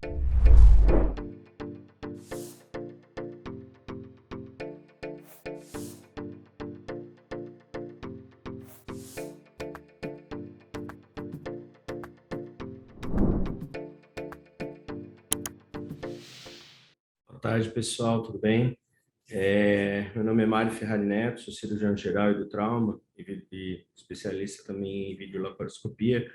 Boa tarde, pessoal, tudo bem? Meu nome é Mário Ferrari Neto, sou cirurgião geral e do trauma e especialista também em videolaparoscopia,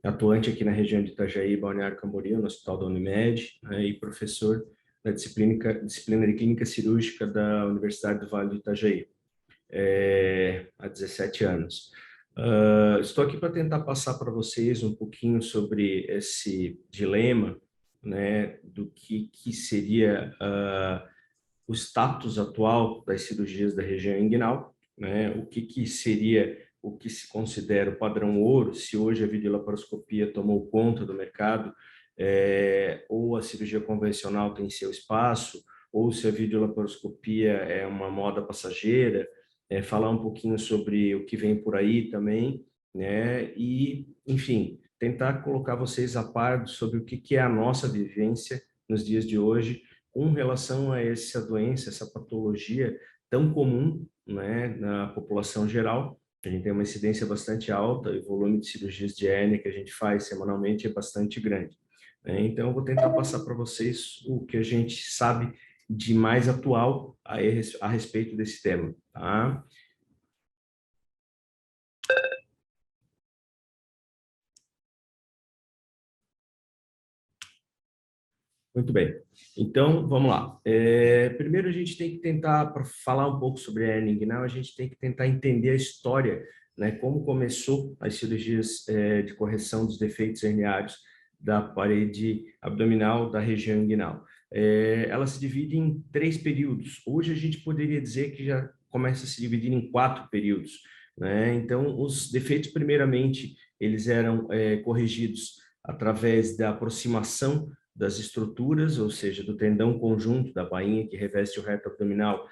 atuante aqui na região de Itajaí, Balneário Camboriú, no Hospital da Unimed, né, e professor da disciplina de Clínica Cirúrgica da Universidade do Vale do Itajaí, há 17 anos. Estou aqui para tentar passar para vocês um pouquinho sobre esse dilema, né, do que seria o status atual das cirurgias da região inguinal, né? O que seria o que se considera o padrão ouro, se hoje a videolaparoscopia tomou conta do mercado, ou a cirurgia convencional tem seu espaço, ou se a videolaparoscopia é uma moda passageira, falar um pouquinho sobre o que vem por aí também, né? E, enfim, tentar colocar vocês a par sobre o que é a nossa vivência nos dias de hoje com relação a essa doença, essa patologia tão comum, né, na população geral. A gente tem uma incidência bastante alta e o volume de cirurgias de hérnia que a gente faz semanalmente é bastante grande, né? Então, eu vou tentar passar para vocês o que a gente sabe de mais atual a respeito desse tema, tá? Muito bem. Então, vamos lá. Primeiro, a gente tem que tentar, para falar um pouco sobre a hernia inguinal, a gente tem que tentar entender a história, né? Como começou as cirurgias de correção dos defeitos herniários da parede abdominal da região inguinal. Ela se divide em 3 períodos. Hoje, a gente poderia dizer que já começa a se dividir em 4 períodos, né? Então, os defeitos, primeiramente, eles eram corrigidos através da aproximação das estruturas, ou seja, do tendão conjunto da bainha que reveste o reto abdominal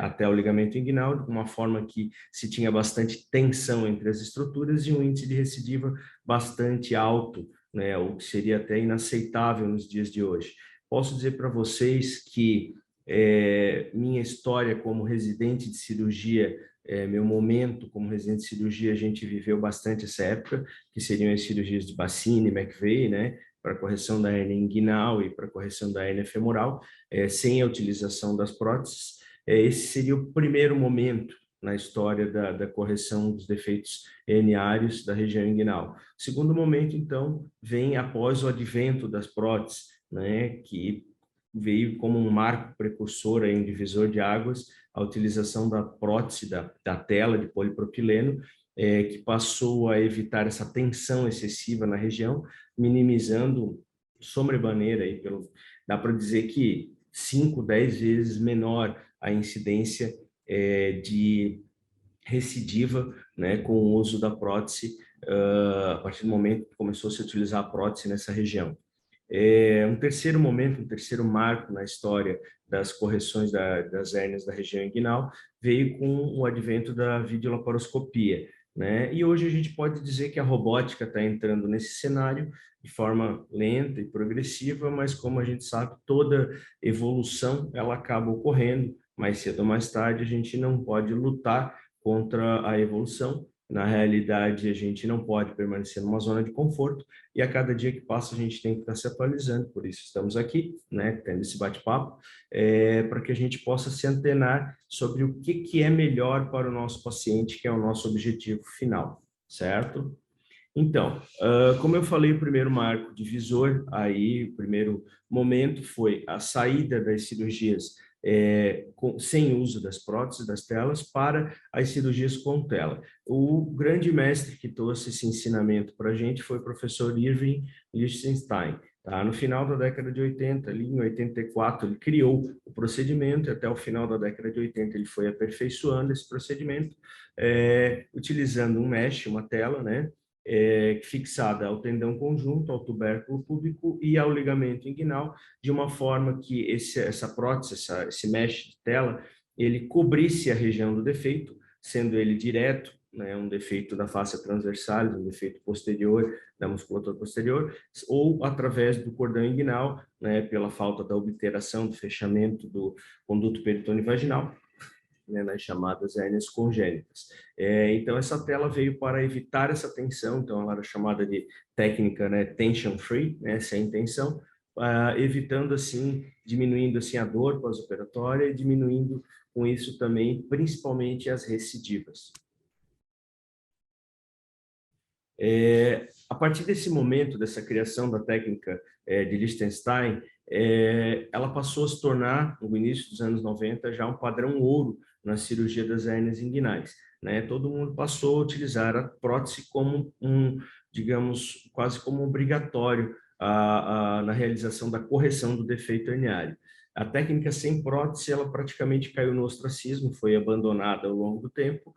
até o ligamento inguinal, de uma forma que se tinha bastante tensão entre as estruturas e um índice de recidiva bastante alto, né, o que seria até inaceitável nos dias de hoje. Posso dizer para vocês que minha história como residente de cirurgia, meu momento como residente de cirurgia, a gente viveu bastante essa época, que seriam as cirurgias de Bassini, McVeigh, né, para correção da hernia inguinal e para correção da hernia femoral, sem a utilização das próteses. Esse seria o primeiro momento na história da correção dos defeitos herniários da região inguinal. O segundo momento, então, vem após o advento das próteses, né, que veio como um marco precursor, um divisor de águas, a utilização da prótese da tela de polipropileno, que passou a evitar essa tensão excessiva na região, minimizando sobremaneira, dá para dizer que 5, 10 vezes menor a incidência de recidiva, né, com o uso da prótese, a partir do momento que começou a se utilizar a prótese nessa região. Um terceiro momento, um terceiro marco na história das correções das hérnias da região inguinal veio com o advento da videolaparoscopia, né? E hoje a gente pode dizer que a robótica está entrando nesse cenário de forma lenta e progressiva, mas como a gente sabe, toda evolução ela acaba ocorrendo, mais cedo ou mais tarde a gente não pode lutar contra a evolução. Na realidade, a gente não pode permanecer numa zona de conforto e a cada dia que passa a gente tem que estar se atualizando. Por isso estamos aqui, né, tendo esse bate-papo, para que a gente possa se antenar sobre o que é melhor para o nosso paciente, que é o nosso objetivo final, certo? Então, como eu falei, o primeiro marco divisor aí, o primeiro momento foi a saída das cirurgias sem uso das próteses, das telas, para as cirurgias com tela. O grande mestre que trouxe esse ensinamento para a gente foi o professor Irving Lichtenstein. Tá? No final da década de 80, ali em 84, ele criou o procedimento e até o final da década de 80 ele foi aperfeiçoando esse procedimento, utilizando um mesh, uma tela, né? Fixada ao tendão conjunto, ao tubérculo púbico e ao ligamento inguinal, de uma forma que essa prótese, esse mesh de tela, ele cobrisse a região do defeito, sendo ele direto né, um defeito da face transversalis, um defeito posterior da musculatura posterior, ou através do cordão inguinal, né, pela falta da obliteração do fechamento do conduto peritônio vaginal, né, nas chamadas hérnias congênitas. Então, essa tela veio para evitar essa tensão, então ela era chamada de técnica, né, tension free, né, sem tensão, evitando assim, diminuindo assim a dor pós-operatória e diminuindo com isso também, principalmente as recidivas. A partir desse momento, dessa criação da técnica de Liechtenstein, ela passou a se tornar, no início dos anos 90, já um padrão ouro na cirurgia das hérnias inguinais, né? Todo mundo passou a utilizar a prótese como digamos, quase como obrigatório na realização da correção do defeito herniário. A técnica sem prótese, ela praticamente caiu no ostracismo, foi abandonada ao longo do tempo,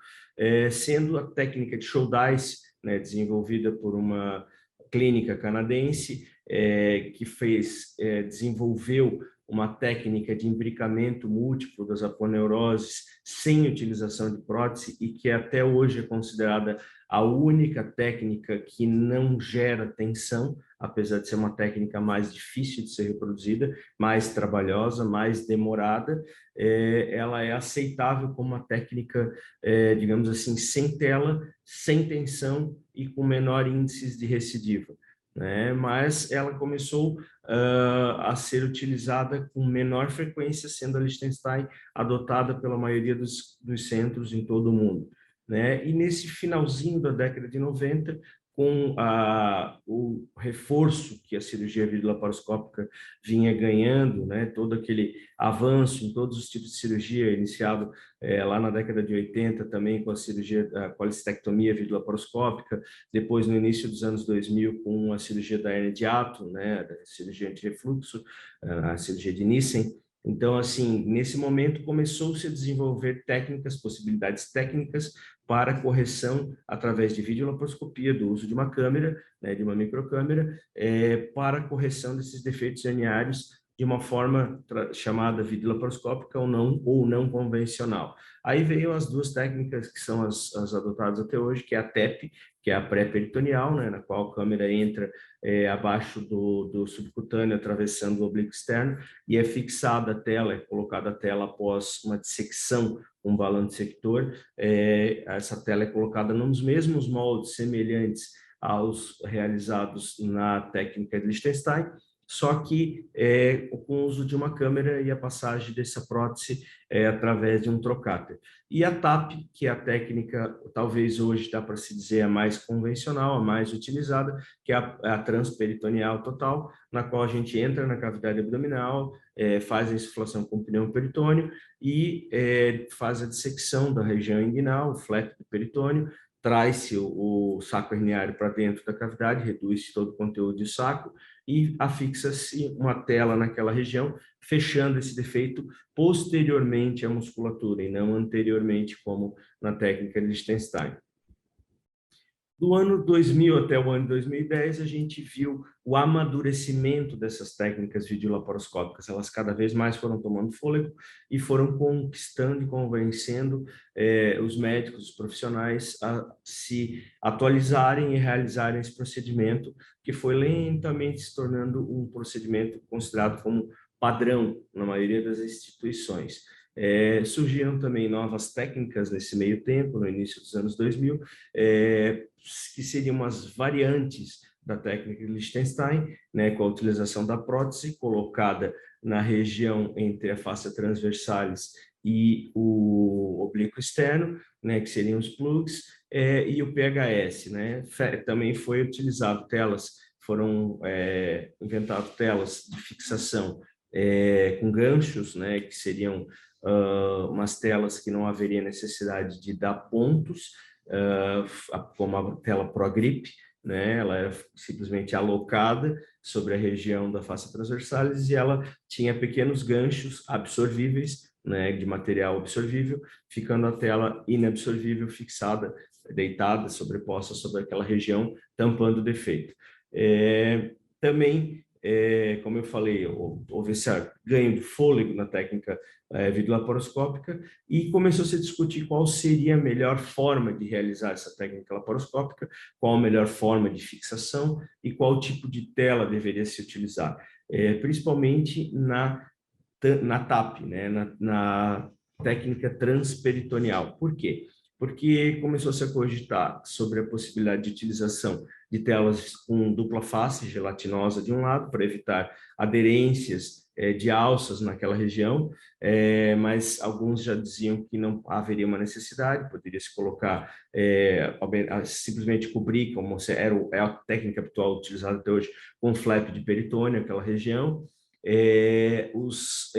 sendo a técnica de Shouldice, né, desenvolvida por uma clínica canadense, que desenvolveu uma técnica de imbricamento múltiplo das aponeuroses sem utilização de prótese e que até hoje é considerada a única técnica que não gera tensão, apesar de ser uma técnica mais difícil de ser reproduzida, mais trabalhosa, mais demorada, ela é aceitável como uma técnica, digamos assim, sem tela, sem tensão e com menor índice de recidiva, né? Mas ela começou a ser utilizada com menor frequência, sendo a Liechtenstein adotada pela maioria dos centros em todo o mundo, né? E nesse finalzinho da década de 90, com o reforço que a cirurgia videolaparoscópica vinha ganhando, né, todo aquele avanço em todos os tipos de cirurgia, iniciado lá na década de 80 também com a cirurgia da colecistectomia videolaparoscópica, depois no início dos anos 2000 com a cirurgia da hérnia de hiato, né, a cirurgia antirrefluxo, a cirurgia de Nissen. Então, assim, nesse momento começou-se a desenvolver técnicas, possibilidades técnicas para correção através de videolaparoscopia, do uso de uma câmera, né, de uma microcâmera, para correção desses defeitos herniários de uma forma chamada videolaparoscópica ou não convencional. Aí veio as duas técnicas que são as adotadas até hoje, que é a TEP, que é a pré-peritoneal, né, na qual a câmera entra abaixo do subcutâneo, atravessando o oblíquo externo, e é fixada a tela, é colocada a tela após uma dissecção, um balancector. Essa tela é colocada nos mesmos moldes semelhantes aos realizados na técnica de Liechtenstein, só que com o uso de uma câmera e a passagem dessa prótese através de um trocáter. E a TAP, que é a técnica, talvez hoje dá para se dizer a mais convencional, a mais utilizada, que é a transperitoneal total, na qual a gente entra na cavidade abdominal, faz a insuflação com o pneu peritônio e faz a dissecção da região inguinal, o flap do peritônio, traz-se o saco herniário para dentro da cavidade, reduz todo o conteúdo de saco e afixa-se uma tela naquela região, fechando esse defeito posteriormente à musculatura e não anteriormente, como na técnica de Liechtenstein. Do ano 2000 até o ano 2010, a gente viu o amadurecimento dessas técnicas videolaparoscópicas. Elas cada vez mais foram tomando fôlego e foram conquistando e convencendo os médicos, os profissionais a se atualizarem e realizarem esse procedimento, que foi lentamente se tornando um procedimento considerado como padrão na maioria das instituições. Surgiram também novas técnicas nesse meio tempo, no início dos anos 2000, que seriam umas variantes da técnica de Liechtenstein, né, com a utilização da prótese colocada na região entre a face transversalis e o oblíquo externo, né, que seriam os plugs, e o PHS, né, também foi utilizado foram inventadas telas de fixação com ganchos, né, que seriam umas telas que não haveria necessidade de dar pontos, como a tela ProGrip, né? Ela era simplesmente alocada sobre a região da face transversalis e ela tinha pequenos ganchos absorvíveis, né, de material absorvível, ficando a tela inabsorvível fixada, deitada, sobreposta sobre aquela região, tampando o defeito. Também como eu falei, houve esse ganho de fôlego na técnica videolaparoscópica e começou a se discutir qual seria a melhor forma de realizar essa técnica laparoscópica, qual a melhor forma de fixação e qual tipo de tela deveria se utilizar, principalmente na TAP, né, na técnica transperitoneal. Por quê? Porque começou -se a cogitar sobre a possibilidade de utilização de telas com dupla face gelatinosa de um lado, para evitar aderências de alças naquela região, mas alguns já diziam que não haveria uma necessidade, poderia se colocar, simplesmente cobrir, como é a técnica habitual utilizada até hoje, com flap de peritônio, aquela região. Os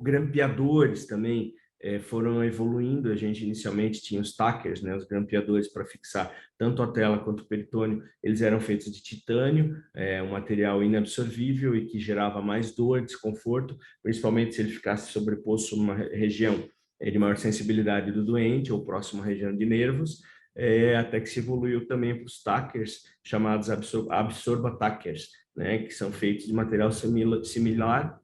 grampeadores também foram evoluindo. A gente inicialmente tinha os tackers, né, os grampeadores para fixar tanto a tela quanto o peritônio. Eles eram feitos de titânio, um material inabsorvível e que gerava mais dor, desconforto, principalmente se ele ficasse sobreposto numa região de maior sensibilidade do doente ou próxima à região de nervos, até que se evoluiu também para os tackers, chamados absorba-tackers, né, que são feitos de material similar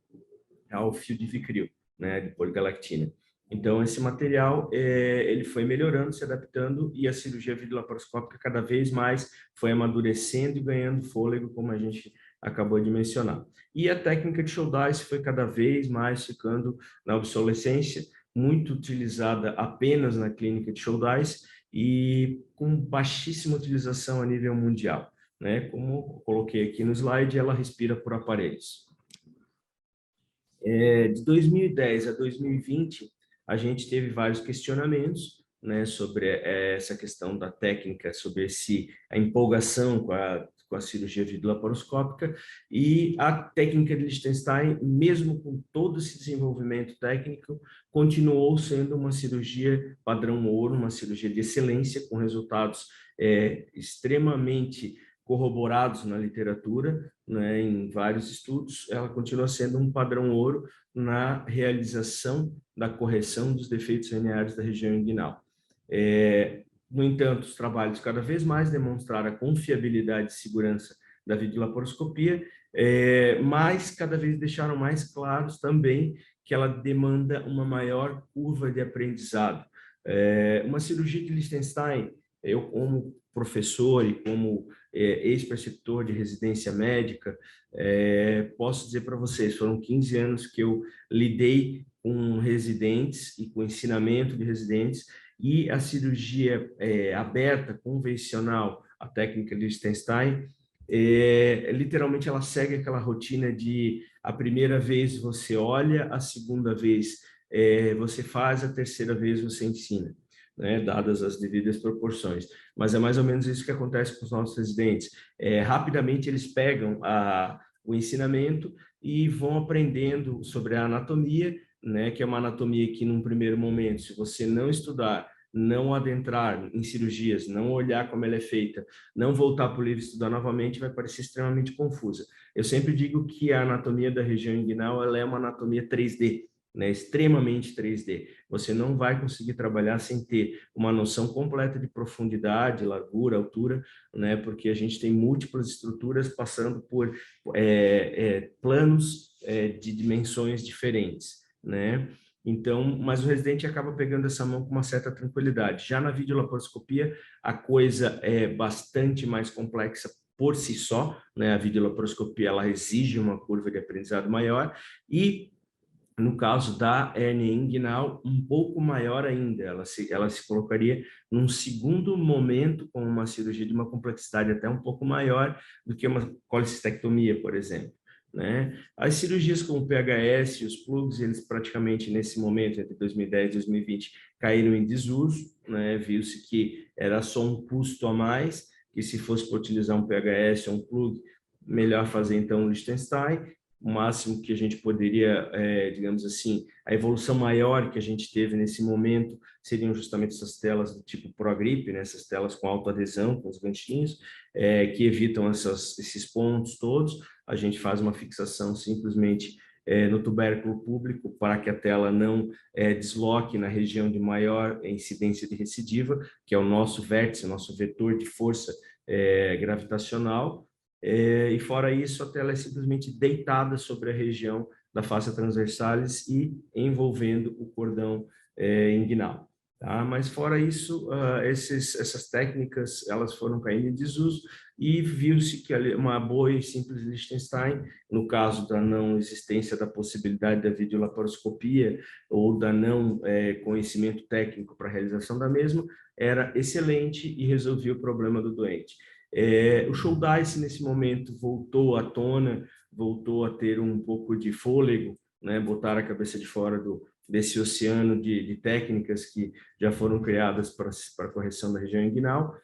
ao fio de Vicryl, né, de poligalactina. Então, esse material ele foi melhorando, se adaptando, e a cirurgia videolaparoscópica cada vez mais foi amadurecendo e ganhando fôlego, como a gente acabou de mencionar. E a técnica de Shouldice foi cada vez mais ficando na obsolescência, muito utilizada apenas na clínica de Shouldice e com baixíssima utilização a nível mundial, né? Como coloquei aqui no slide, ela respira por aparelhos. De 2010 a 2020, a gente teve vários questionamentos, né, sobre essa questão da técnica, sobre a empolgação com a cirurgia videolaparoscópica, e a técnica de Liechtenstein, mesmo com todo esse desenvolvimento técnico, continuou sendo uma cirurgia padrão ouro, uma cirurgia de excelência, com resultados extremamente corroborados na literatura, né, em vários estudos. Ela continua sendo um padrão ouro na realização da correção dos defeitos lineares da região inguinal. No entanto, os trabalhos cada vez mais demonstraram a confiabilidade e segurança da videolaparoscopia, mas cada vez deixaram mais claros também que ela demanda uma maior curva de aprendizado. Uma cirurgia de Liechtenstein, eu como professor e como ex-preceptor de residência médica, posso dizer para vocês, foram 15 anos que eu lidei com residentes e com ensinamento de residentes, e a cirurgia aberta, convencional, a técnica de Liechtenstein, literalmente ela segue aquela rotina de a primeira vez você olha, a segunda vez você faz, a terceira vez você ensina, né, dadas as devidas proporções. Mas é mais ou menos isso que acontece com os nossos residentes. Rapidamente eles pegam o ensinamento e vão aprendendo sobre a anatomia, né, que é uma anatomia que, num primeiro momento, se você não estudar, não adentrar em cirurgias, não olhar como ela é feita, não voltar para o livro e estudar novamente, vai parecer extremamente confusa. Eu sempre digo que a anatomia da região inguinal ela é uma anatomia 3D, né, extremamente 3D. Você não vai conseguir trabalhar sem ter uma noção completa de profundidade, largura, altura, né, porque a gente tem múltiplas estruturas passando por planos de dimensões diferentes, né? Então, mas o residente acaba pegando essa mão com uma certa tranquilidade. Já na videolaparoscopia, a coisa é bastante mais complexa por si só, né? A videolaparoscopia ela exige uma curva de aprendizado maior e no caso da hérnia inguinal, um pouco maior ainda. Ela se colocaria num segundo momento com uma cirurgia de uma complexidade até um pouco maior do que uma colecistectomia, por exemplo, né? As cirurgias como o PHS e os plugs, eles praticamente nesse momento, entre 2010 e 2020, caíram em desuso, né? Viu-se que era só um custo a mais, que se fosse para utilizar um PHS ou um plug, melhor fazer então um Liechtenstein. O máximo que a gente poderia, digamos assim, a evolução maior que a gente teve nesse momento seriam justamente essas telas do tipo ProGrip, né? Essas telas com autoadesão, com os ganchinhos, que evitam esses pontos todos. A gente faz uma fixação simplesmente no tubérculo público para que a tela não desloque na região de maior incidência de recidiva, que é o nosso vértice, o nosso vetor de força gravitacional. e fora isso, a tela é simplesmente deitada sobre a região da face transversalis e envolvendo o cordão inguinal. Tá? Mas fora isso, essas técnicas elas foram caindo em desuso e viu-se que uma boa e simples Liechtenstein, no caso da não existência da possibilidade da videolaparoscopia ou da não conhecimento técnico para a realização da mesma, era excelente e resolvia o problema do doente. O Shouldice, nesse momento, voltou à tona, voltou a ter um pouco de fôlego, né? Botar a cabeça de fora desse oceano de técnicas que já foram criadas para a correção da região inguinal,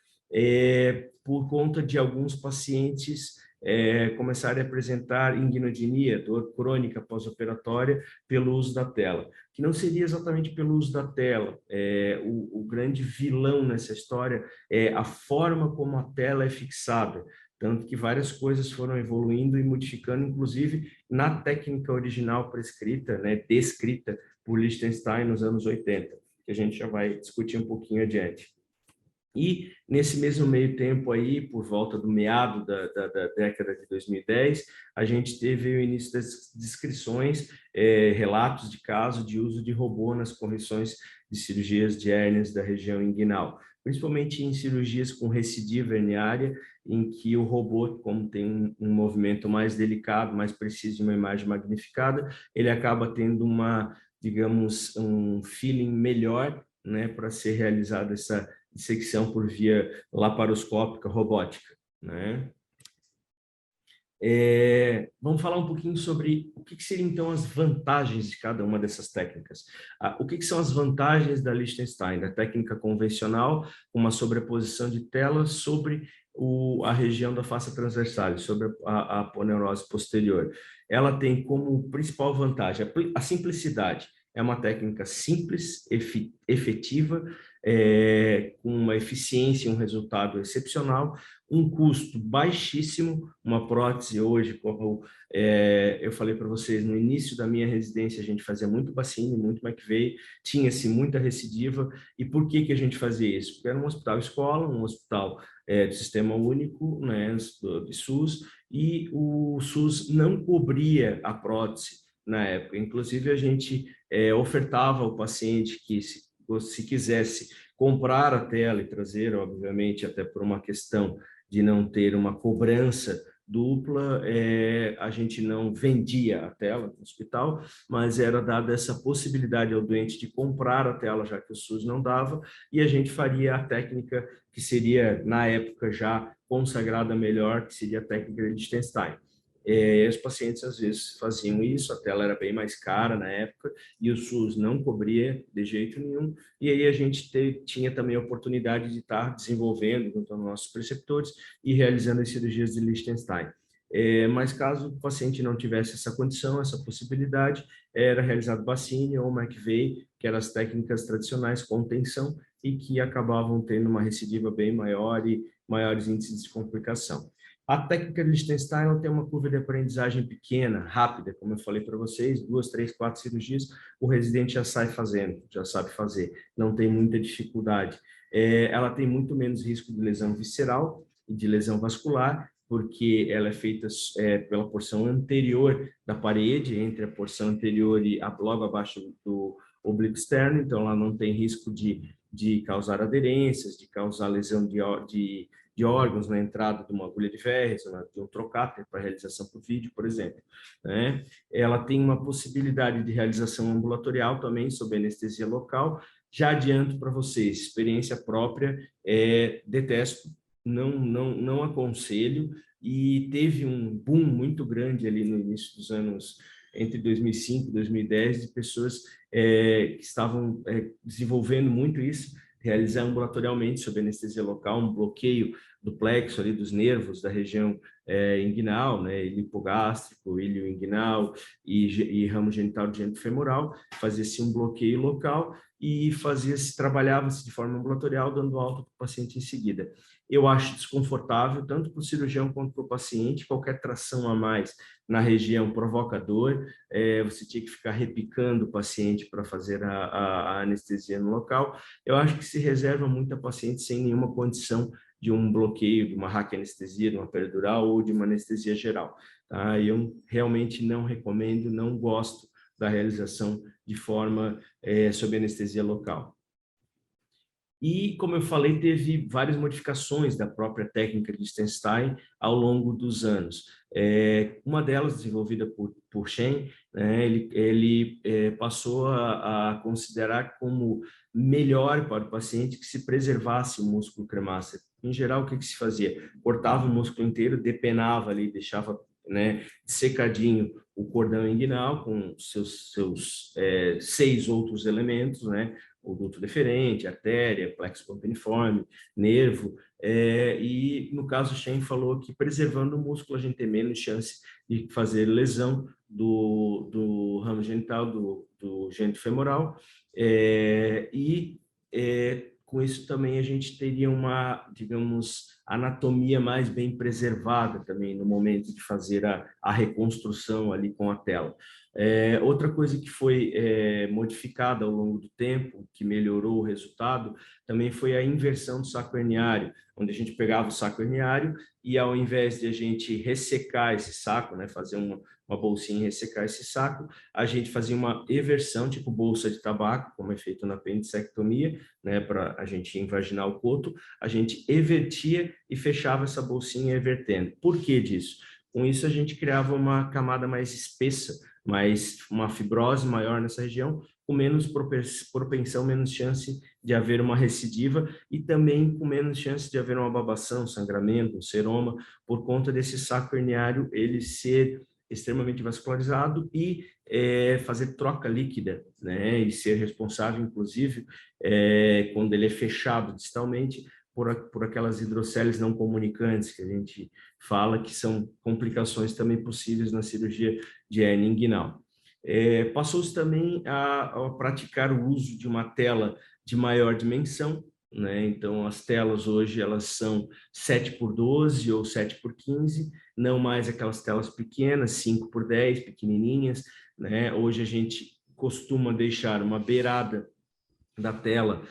por conta de alguns pacientes começarem a apresentar inguinodinia, dor crônica pós-operatória, pelo uso da tela. Que não seria exatamente pelo uso da tela. O grande vilão nessa história é a forma como a tela é fixada. Tanto que várias coisas foram evoluindo e modificando, inclusive na técnica original prescrita, né, descrita por Liechtenstein nos anos 80, que a gente já vai discutir um pouquinho adiante. E, nesse mesmo meio tempo aí, por volta do meado da década de 2010, a gente teve o início das descrições, relatos de caso de uso de robô nas correções de cirurgias de hérnias da região inguinal, principalmente em cirurgias com recidiva herniária, em que o robô, como tem um movimento mais delicado, mais preciso de uma imagem magnificada, ele acaba tendo digamos, um feeling melhor, né, para ser realizada essa dissecção por via laparoscópica robótica, né? Vamos falar um pouquinho sobre o que seriam, então, as vantagens de cada uma dessas técnicas. O que são as vantagens da Liechtenstein, da técnica convencional, uma sobreposição de tela sobre a região da face transversal, sobre a aponeurose posterior. Ela tem como principal vantagem a simplicidade. É uma técnica simples, efetiva, com uma eficiência e um resultado excepcional, um custo baixíssimo. Uma prótese hoje, como eu falei para vocês, no início da minha residência a gente fazia muito Bassini, muito McVeigh, tinha-se muita recidiva. E por que a gente fazia isso? Porque era um hospital escola, um hospital do Sistema Único, né, de SUS, e o SUS não cobria a prótese na época. Inclusive, a gente ofertava ao paciente que, se quisesse comprar a tela e trazer, obviamente, até por uma questão de não ter uma cobrança dupla, a gente não vendia a tela no hospital, mas era dada essa possibilidade ao doente de comprar a tela, já que o SUS não dava, e a gente faria a técnica que seria, na época, já consagrada melhor, que seria a técnica de Liechtenstein. Os pacientes, às vezes, faziam isso, a tela era bem mais cara na época, e o SUS não cobria de jeito nenhum, e aí a gente tinha também a oportunidade de estar desenvolvendo, junto aos nossos preceptores, e realizando as cirurgias de Liechtenstein. Mas caso o paciente não tivesse essa condição, essa possibilidade, era realizado Bassini ou McVeigh, que eram as técnicas tradicionais com tensão, e que acabavam tendo uma recidiva bem maior e maiores índices de complicação. A técnica de Liechtenstein tem uma curva de aprendizagem pequena, rápida, como eu falei para vocês, 2, 3, 4 cirurgias, o residente já sai fazendo, já sabe fazer, não tem muita dificuldade. Ela tem muito menos risco de lesão visceral e de lesão vascular, porque ela é feita pela porção anterior da parede, entre a porção anterior e logo abaixo do oblíquo externo, então ela não tem risco de causar aderências, de causar lesão de órgãos na entrada de uma agulha de Verres, de um trocáter para realização por vídeo, por exemplo, né? Ela tem uma possibilidade de realização ambulatorial também, sob anestesia local. Já adianto para vocês, experiência própria, detesto, não aconselho, e teve um boom muito grande ali no início dos anos, entre 2005 e 2010, de pessoas que estavam desenvolvendo muito isso, realizar ambulatorialmente, sob anestesia local, um bloqueio do plexo ali dos nervos da região inguinal, né, hipogástrico, ilho inguinal e ramo genital femoral, fazia-se um bloqueio local e trabalhava-se de forma ambulatorial, dando alta para o paciente em seguida. Eu acho desconfortável, tanto para o cirurgião quanto para o paciente, qualquer tração a mais na região provoca dor, você tinha que ficar repicando o paciente para fazer a anestesia no local. Eu acho que se reserva muito a paciente sem nenhuma condição de um bloqueio, de uma raquianestesia, de uma peridural ou de uma anestesia geral. Tá? Eu realmente não recomendo, não gosto da realização de forma sob anestesia local. E, como eu falei, teve várias modificações da própria técnica de Stenstein ao longo dos anos. Uma delas, desenvolvida por Shen, né, ele passou a considerar como melhor para o paciente que se preservasse o músculo cremaster. Em geral, o que se fazia? Cortava o músculo inteiro, depenava ali, deixava, né, secadinho o cordão inguinal com seus 6 outros elementos, né? O duto deferente, artéria, plexo pampiniforme, nervo, e no caso Shen falou que preservando o músculo a gente tem menos chance de fazer lesão do ramo genital, do gênito femoral, com isso também a gente teria uma, digamos, anatomia mais bem preservada também no momento de fazer a reconstrução ali com a tela. Outra coisa que foi modificada ao longo do tempo, que melhorou o resultado, também foi a inversão do saco herniário, onde a gente pegava o saco herniário e ao invés de a gente ressecar esse saco, né, fazer uma bolsinha e ressecar esse saco, a gente fazia uma eversão, tipo bolsa de tabaco, como é feito na apendicectomia, né, para a gente invaginar o coto, a gente evertia e fechava essa bolsinha evertendo. Por que disso? Com isso a gente criava uma camada mais espessa, uma fibrose maior nessa região, com menos propensão, menos chance de haver uma recidiva e também com menos chance de haver uma babação, sangramento, um seroma, por conta desse saco herniário ele ser extremamente vascularizado e fazer troca líquida, né? E ser responsável, inclusive, quando ele é fechado distalmente, por aquelas hidrocélices não comunicantes que a gente fala que são complicações também possíveis na cirurgia de hernia inguinal. Passou-se também a praticar o uso de uma tela de maior dimensão, né? Então, as telas hoje elas são 7x12 ou 7x15, não mais aquelas telas pequenas, 5x10, pequenininhas, né? Hoje a gente costuma deixar uma beirada da tela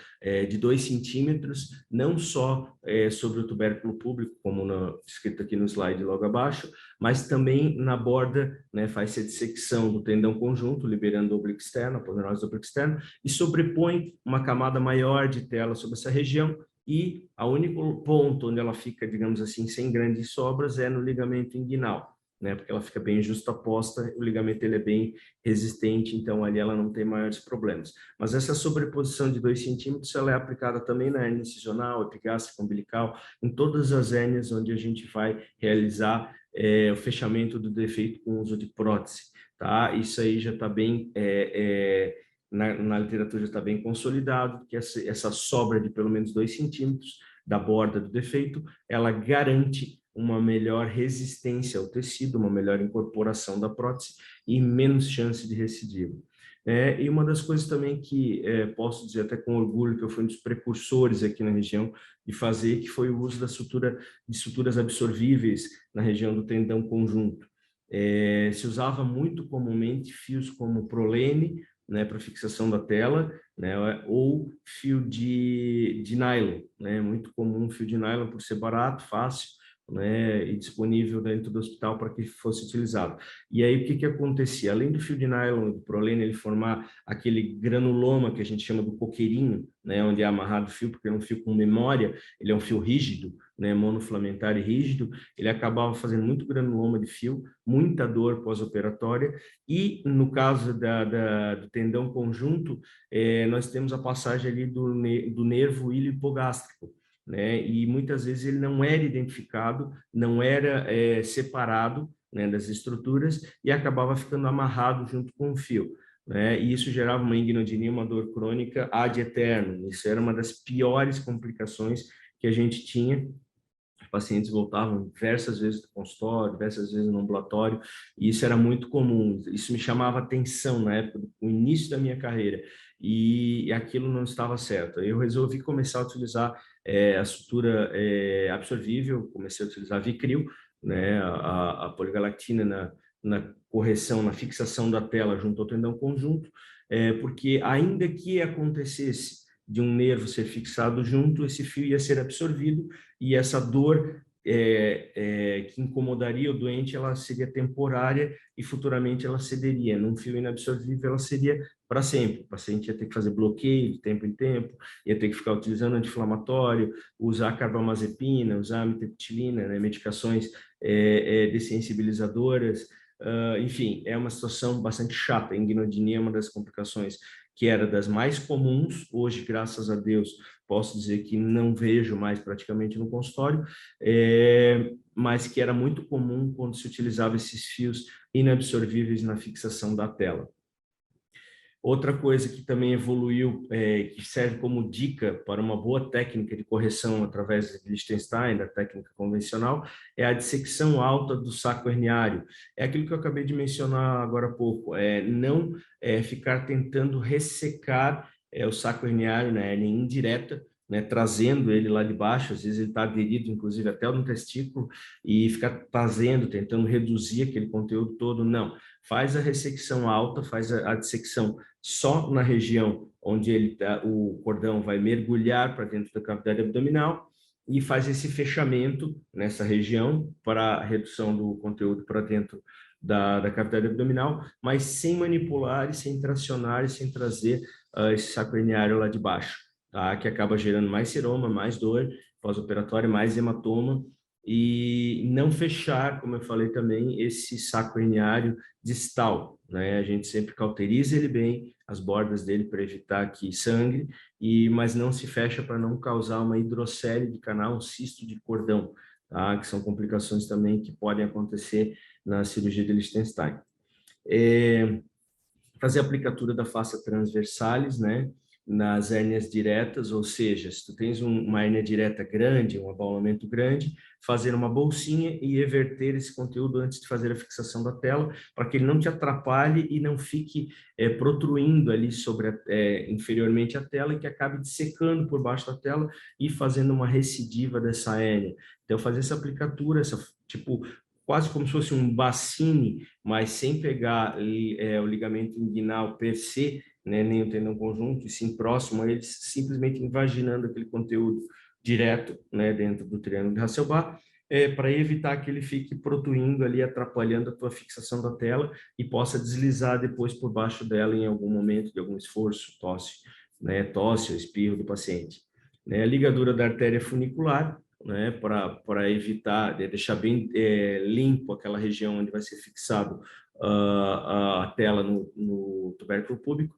de 2 centímetros, não só sobre o tubérculo público, como escrito aqui no slide logo abaixo, mas também na borda, né, faz-se a dissecção do tendão conjunto, liberando o oblíquo externo, a aponeurose do oblíquo externo, e sobrepõe uma camada maior de tela sobre essa região, e o único ponto onde ela fica, digamos assim, sem grandes sobras é no ligamento inguinal, né, porque ela fica bem justaposta, o ligamento ele é bem resistente, então ali ela não tem maiores problemas. Mas essa sobreposição de 2 centímetros, ela é aplicada também na hernia incisional, epigástrica, umbilical, em todas as hérnias onde a gente vai realizar o fechamento do defeito com o uso de prótese, tá? Isso aí já está bem, na literatura já está bem consolidado, que essa sobra de pelo menos 2 centímetros da borda do defeito, ela garante uma melhor resistência ao tecido, uma melhor incorporação da prótese e menos chance de recidiva. E uma das coisas também que posso dizer até com orgulho que eu fui um dos precursores aqui na região de fazer, que foi o uso de suturas absorvíveis na região do tendão conjunto. Se usava muito comumente fios como prolene, né, para fixação da tela, né, ou fio de nylon, né, muito comum fio de nylon por ser barato, fácil, né, e disponível dentro do hospital para que fosse utilizado. E aí o que acontecia? Além do fio de nylon, do prolene, ele formar aquele granuloma que a gente chama do coqueirinho, né, onde é amarrado o fio, porque é um fio com memória, ele é um fio rígido, né, monofilamentar e rígido, ele acabava fazendo muito granuloma de fio, muita dor pós-operatória, e no caso do tendão conjunto, nós temos a passagem ali do nervo ilho hipogástrico, né? E muitas vezes ele não era identificado, não era separado, né, das estruturas e acabava ficando amarrado junto com o fio, né? E isso gerava uma inguinodinia, uma dor crônica ad eternum. Isso era uma das piores complicações que a gente tinha. Os pacientes voltavam diversas vezes do consultório, diversas vezes no ambulatório, e isso era muito comum. Isso me chamava atenção na época, no início da minha carreira, e aquilo não estava certo. Eu resolvi começar a utilizar a sutura absorvível, comecei a utilizar Vicryl, né, a poligalactina na correção, na fixação da tela junto ao tendão conjunto, porque ainda que acontecesse de um nervo ser fixado junto, esse fio ia ser absorvido e essa dor que incomodaria o doente, ela seria temporária e futuramente ela cederia. Num fio inabsorvível, ela seria para sempre. O paciente ia ter que fazer bloqueio de tempo em tempo, ia ter que ficar utilizando anti-inflamatório, usar carbamazepina, usar amitriptilina, né, medicações dessensibilizadoras. Enfim, é uma situação bastante chata. A inguinodinia é uma das complicações que era das mais comuns. Hoje, graças a Deus, posso dizer que não vejo mais praticamente no consultório, mas que era muito comum quando se utilizava esses fios inabsorvíveis na fixação da tela. Outra coisa que também evoluiu, que serve como dica para uma boa técnica de correção através de Liechtenstein, da técnica convencional, é a dissecção alta do saco herniário. É aquilo que eu acabei de mencionar agora há pouco, não ficar tentando ressecar o saco herniário na hernia indireta, né, trazendo ele lá de baixo, às vezes ele está aderido, inclusive, até no testículo, e ficar trazendo, tentando reduzir aquele conteúdo todo. Não, faz a ressecção alta, faz a dissecção só na região onde o cordão vai mergulhar para dentro da cavidade abdominal e faz esse fechamento nessa região para a redução do conteúdo para dentro da cavidade abdominal, mas sem manipular e sem tracionar e sem trazer esse saco herniário lá de baixo, tá? Que acaba gerando mais seroma, mais dor pós-operatória, mais hematoma, e não fechar, como eu falei também, esse saco herniário distal, né? A gente sempre cauteriza ele bem, as bordas dele para evitar que sangre, mas não se fecha para não causar uma hidrocele de canal, um cisto de cordão, tá? Que são complicações também que podem acontecer na cirurgia de Liechtenstein. Fazer a aplicatura da fascia transversalis, né, nas hérnias diretas, ou seja, se tu tens uma hérnia direta grande, um abaulamento grande, fazer uma bolsinha e reverter esse conteúdo antes de fazer a fixação da tela, para que ele não te atrapalhe e não fique protruindo ali inferiormente à tela e que acabe dissecando por baixo da tela e fazendo uma recidiva dessa hérnia. Então, fazer essa aplicatura, quase como se fosse um bacine, mas sem pegar o ligamento inguinal per se, né, nem o tendão conjunto, e sim próximo a ele, simplesmente invaginando aquele conteúdo direto, né, dentro do triângulo de Hasselbalch, para evitar que ele fique protuindo ali, atrapalhando a tua fixação da tela e possa deslizar depois por baixo dela em algum momento de algum esforço, tosse ou espirro do paciente. A ligadura da artéria funicular, né, para evitar, deixar bem limpo aquela região onde vai ser fixado a tela no tubérculo púbico.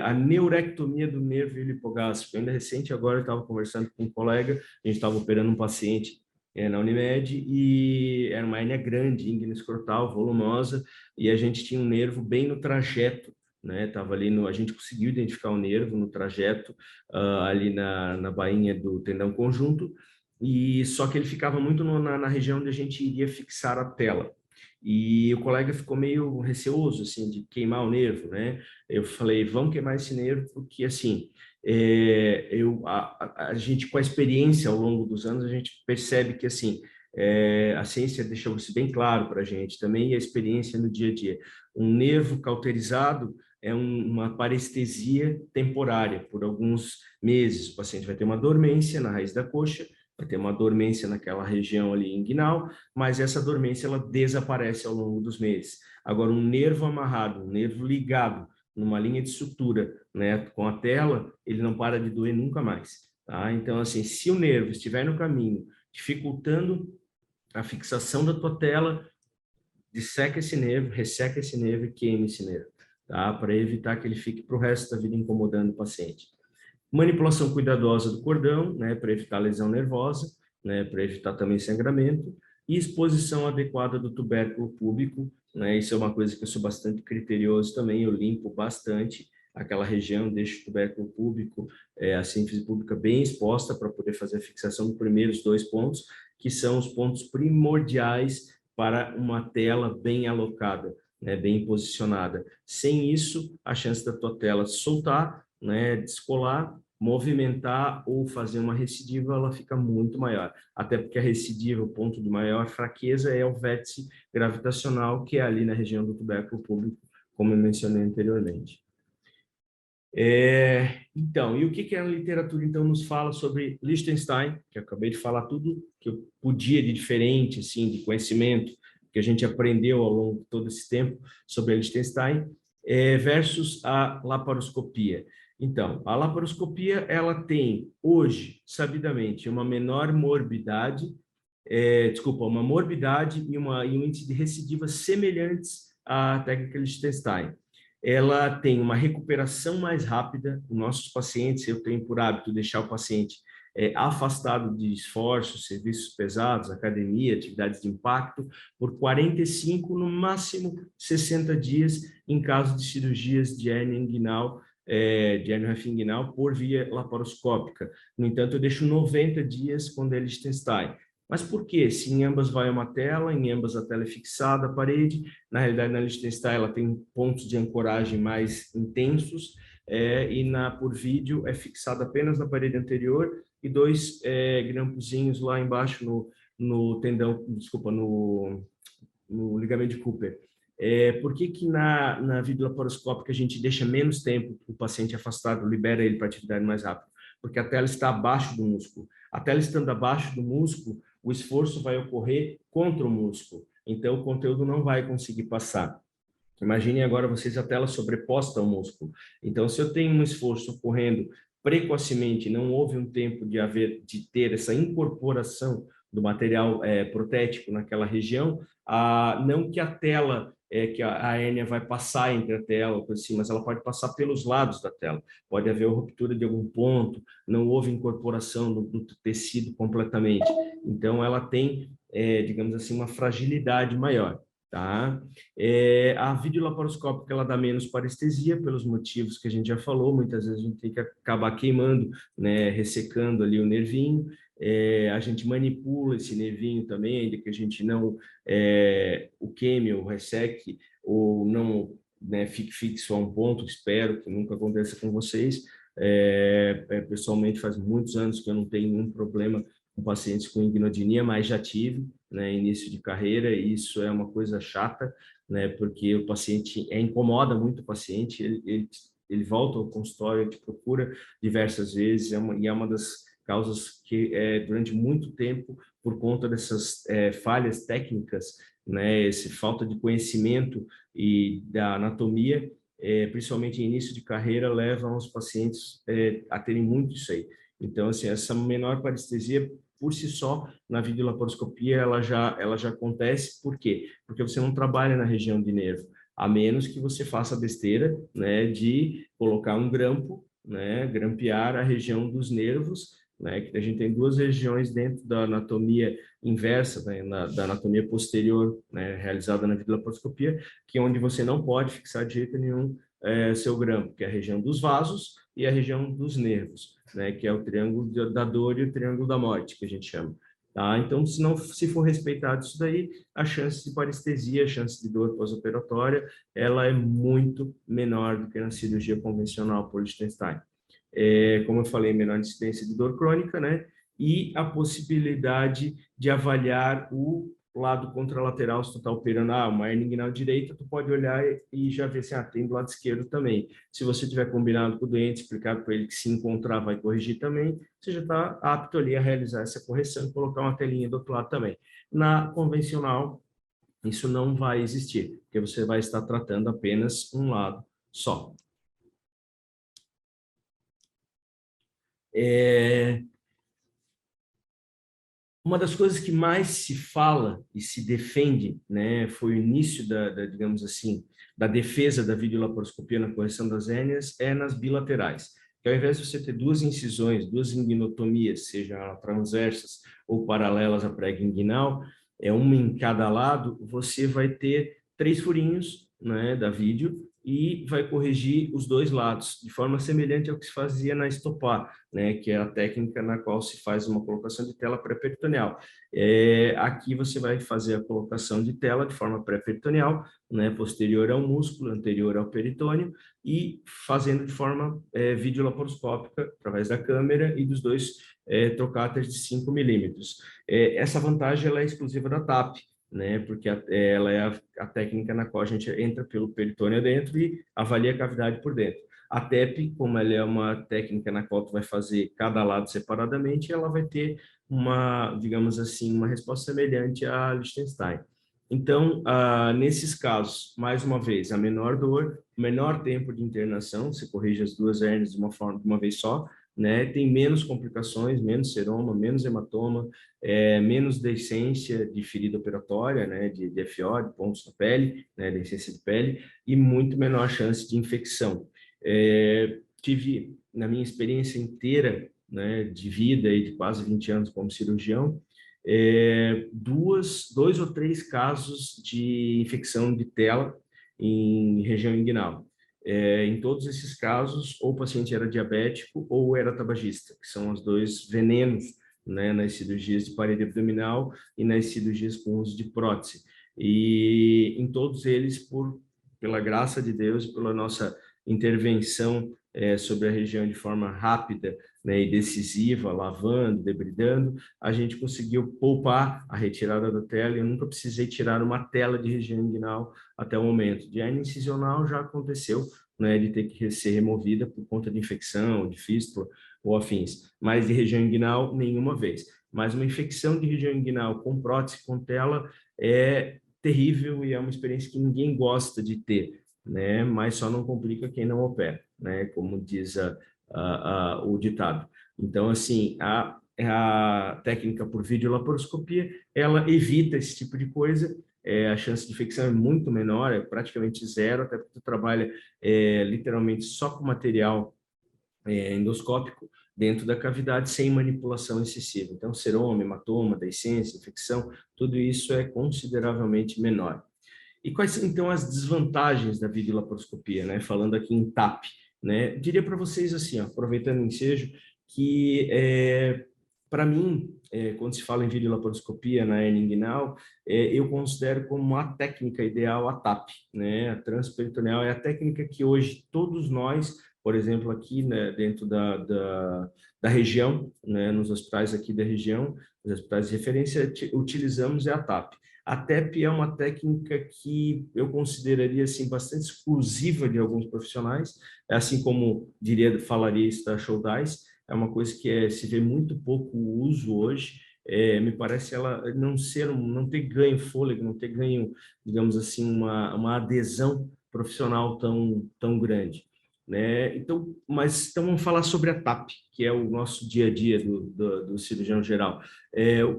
A neurectomia do nervo lipogástrico. Ainda recente, agora eu estava conversando com um colega, a gente estava operando um paciente na Unimed e era uma hérnia grande, íngua escrotal, volumosa, e a gente tinha um nervo bem no trajeto, né? Tava ali a gente conseguiu identificar o nervo no trajeto, ali na bainha do tendão conjunto, e só que ele ficava muito na região onde a gente iria fixar a tela. E o colega ficou meio receoso, assim, de queimar o nervo, né? Eu falei, vamos queimar esse nervo, porque, assim, a gente, com a experiência ao longo dos anos, a gente percebe que, assim, a ciência deixou isso bem claro para a gente também, e a experiência no dia a dia. Um nervo cauterizado é uma parestesia temporária, por alguns meses. O paciente vai ter uma dormência na raiz da coxa, vai ter uma dormência naquela região ali inguinal, mas essa dormência ela desaparece ao longo dos meses. Agora, um nervo amarrado, um nervo ligado numa linha de sutura, né, com a tela, ele não para de doer nunca mais, tá? Então, assim, se o nervo estiver no caminho, dificultando a fixação da tua tela, disseca esse nervo, resseca esse nervo e queima esse nervo, tá? Para evitar que ele fique para o resto da vida incomodando o paciente. Manipulação cuidadosa do cordão, né, para evitar lesão nervosa, né, para evitar também sangramento, e exposição adequada do tubérculo púbico, né, isso é uma coisa que eu sou bastante criterioso também, eu limpo bastante aquela região, deixo o tubérculo púbico, a síntese pública bem exposta para poder fazer a fixação dos primeiros 2 pontos, que são os pontos primordiais para uma tela bem alocada, né, bem posicionada. Sem isso, a chance da tua tela soltar, né, descolar, movimentar ou fazer uma recidiva, ela fica muito maior. Até porque a recidiva, o ponto de maior fraqueza é o vértice gravitacional, que é ali na região do tubérculo púbico, como eu mencionei anteriormente. Então, e o que a literatura então nos fala sobre Liechtenstein, que eu acabei de falar tudo que eu podia de diferente, assim, de conhecimento que a gente aprendeu ao longo de todo esse tempo sobre a Liechtenstein, versus a laparoscopia. Então, a laparoscopia, ela tem hoje, sabidamente, uma menor morbidade, uma morbidade e um índice de recidivas semelhantes à técnica Liechtenstein. Ela tem uma recuperação mais rápida. Os nossos pacientes, eu tenho por hábito deixar o paciente afastado de esforços, serviços pesados, academia, atividades de impacto, por 45, no máximo 60 dias, em caso de cirurgias de hérnia inguinal, de hernia inguinal por via laparoscópica. No entanto, eu deixo 90 dias quando é Liechtenstein. Mas por quê? Se em ambas vai uma tela, em ambas a tela é fixada à parede, na realidade na Liechtenstein ela tem pontos de ancoragem mais intensos, e por vídeo é fixada apenas na parede anterior e dois grampozinhos lá embaixo no tendão, desculpa, no ligamento de Cooper. Por que na videolaparoscópica a gente deixa menos tempo o paciente afastado, libera ele para atividade mais rápida? Porque a tela está abaixo do músculo. A tela estando abaixo do músculo, o esforço vai ocorrer contra o músculo. Então, o conteúdo não vai conseguir passar. Imaginem agora vocês a tela sobreposta ao músculo. Então, se eu tenho um esforço ocorrendo precocemente, não houve um tempo de ter essa incorporação do material protético naquela região, não que a tela, que a hérnia vai passar entre a tela, assim, mas ela pode passar pelos lados da tela. Pode haver ruptura de algum ponto, não houve incorporação do tecido completamente. Então, ela tem, digamos assim, uma fragilidade maior. Tá? A videolaparoscópica ela dá menos parestesia pelos motivos que a gente já falou. Muitas vezes a gente tem que acabar queimando, né, ressecando ali o nervinho. A gente manipula esse nervinho também, ainda que a gente não o queime ou resseque ou não, né, fique fixo a um ponto. Espero que nunca aconteça com vocês. Pessoalmente faz muitos anos que eu não tenho nenhum problema com pacientes com inguinodinia, mas já tive, né, início de carreira, e isso é uma coisa chata, né, porque o paciente incomoda muito o paciente, ele volta ao consultório, te procura diversas vezes, e é uma das causas que durante muito tempo, por conta dessas falhas técnicas, né, essa falta de conhecimento e da anatomia, principalmente em início de carreira, levam os pacientes a terem muito isso aí. Então, assim, essa menor parestesia por si só, na videolaparoscopia, ela já acontece. Por quê? Porque você não trabalha na região de nervo, a menos que você faça a besteira, né, de colocar um grampo, né, grampear a região dos nervos, né, que a gente tem duas regiões dentro da anatomia inversa, né, da anatomia posterior, né, realizada na videolaparoscopia, que é onde você não pode fixar de jeito nenhum seu grampo, que é a região dos vasos e a região dos nervos, né, que é o triângulo da dor e o triângulo da morte, que a gente chama. Tá? Então, se for respeitado isso daí, a chance de parestesia, a chance de dor pós-operatória, ela é muito menor do que na cirurgia convencional por Liechtenstein. Como eu falei, menor incidência de dor crônica, né? E a possibilidade de avaliar o lado contralateral, se tu está operando uma hernia inguinal direita, tu pode olhar e já ver se tem do lado esquerdo também. Se você tiver combinado com o doente, explicado para ele que se encontrar vai corrigir também, você já está apto ali a realizar essa correção e colocar uma telinha do outro lado também. Na convencional, isso não vai existir, porque você vai estar tratando apenas um lado só. Uma das coisas que mais se fala e se defende, né, foi o início digamos assim, da defesa da videolaparoscopia na correção das hérnias, nas bilaterais. Que ao invés de você ter duas incisões, duas inguinotomias, sejam transversas ou paralelas à prega inguinal, uma em cada lado, você vai ter 3 furinhos, né, da vídeo, e vai corrigir os dois lados, de forma semelhante ao que se fazia na estopar, né, que é a técnica na qual se faz uma colocação de tela pré-peritoneal. Aqui você vai fazer a colocação de tela de forma pré-peritoneal, né, posterior ao músculo, anterior ao peritônio, e fazendo de forma videolaparoscópica, através da câmera e dos dois trocáteres de 5 milímetros. Essa vantagem ela é exclusiva da TAP, né, porque ela é a técnica na qual a gente entra pelo peritônio dentro e avalia a cavidade por dentro. A TEP, como ela é uma técnica na qual tu vai fazer cada lado separadamente, ela vai ter uma, digamos assim, uma resposta semelhante à Liechtenstein. Então, nesses casos, mais uma vez, a menor dor, menor tempo de internação, se corrige as duas hérnias de uma vez só, né? Tem menos complicações, menos seroma, menos hematoma, menos deiscência de ferida operatória, né? De FO, de pontos na pele, né? Deiscência de pele, e muito menor chance de infecção. Tive, na minha experiência inteira, né, de vida e de quase 20 anos como cirurgião, dois ou três casos de infecção de tela em região inguinal. Em todos esses casos, ou o paciente era diabético ou era tabagista, que são os dois venenos, né, nas cirurgias de parede abdominal e nas cirurgias com uso de prótese. E em todos eles, pela graça de Deus e pela nossa intervenção sobre a região de forma rápida, né, e decisiva, lavando, debridando, a gente conseguiu poupar a retirada da tela. Eu nunca precisei tirar uma tela de região inguinal até o momento. De hernia incisional já aconteceu, né, de ter que ser removida por conta de infecção, de fístula ou afins, mas de região inguinal nenhuma vez. Mas uma infecção de região inguinal com prótese, com tela, é terrível e é uma experiência que ninguém gosta de ter, né? Mas só não complica quem não opera, né? Como diz o ditado. Então, assim, a técnica por videolaparoscopia, ela evita esse tipo de coisa. A chance de infecção é muito menor, é praticamente zero, até porque tu trabalha literalmente só com material endoscópico dentro da cavidade, sem manipulação excessiva. Então, seroma, hematoma, deiscência, infecção, tudo isso é consideravelmente menor. E quais são, então, as desvantagens da videolaparoscopia, né? Falando aqui em TAP, né? Diria para vocês assim, ó, aproveitando o ensejo, que para mim, quando se fala em videolaparoscopia na hernia inguinal, eu considero como a técnica ideal a TAP, né? A transperitoneal é a técnica que hoje todos nós, por exemplo, aqui, né, dentro da região, né, nos hospitais aqui da região, os hospitais de referência, utilizamos a TAP. A TEP é uma técnica que eu consideraria assim bastante exclusiva de alguns profissionais, assim como falaria isso da Show Dice, é uma coisa que se vê muito pouco uso hoje. Me parece ela não ter ganho fôlego, não ter ganho, digamos assim, uma adesão profissional tão grande, né? Então vamos falar sobre a TAP, que é o nosso dia a dia do cirurgião geral.